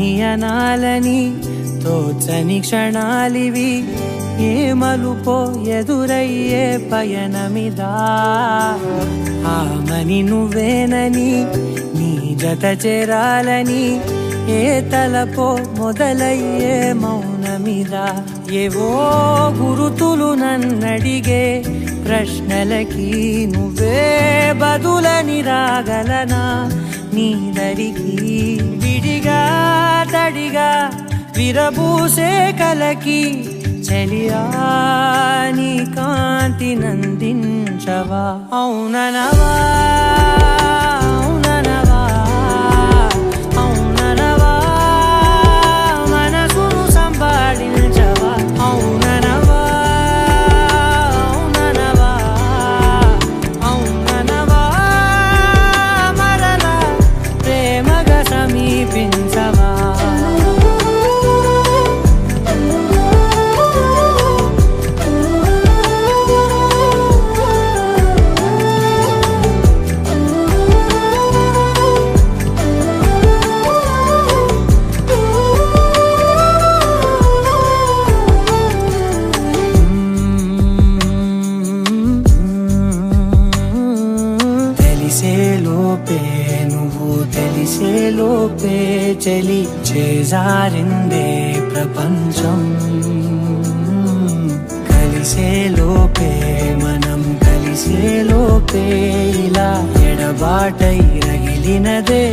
ఏమని అనాలని తోచని క్షణాలివి, ఏ మలుపో ఎదురయ్యే పయనమిదా. ఆమని నువ్వేనని నీ జత చేరాలని, ఏ తలపో మొదలయ్యే మౌనమిదా. ఏవో గురుతులు నన్నడిగే ప్రశ్నలకి నువ్వే బదులని రాగలనా నీ దరికి. విడిగా తడిగా విరబూసే కలకి చెలియా నీ కాంతి నందించవా. అవుననవా అవుననవా అవుననవా మనసును సంపాదించవా. అవుననవా అవుననవా అవుననవా మరలా ప్రేమగా సమీపించవా. తెలిసేలోపే నువ్వు తెలిసేలోపే చలి చేజారిందే ప్రపంచం. కలిసేలోపే మనం కలిసేలోపే ఇలా ఎడబాటై రగిలినదే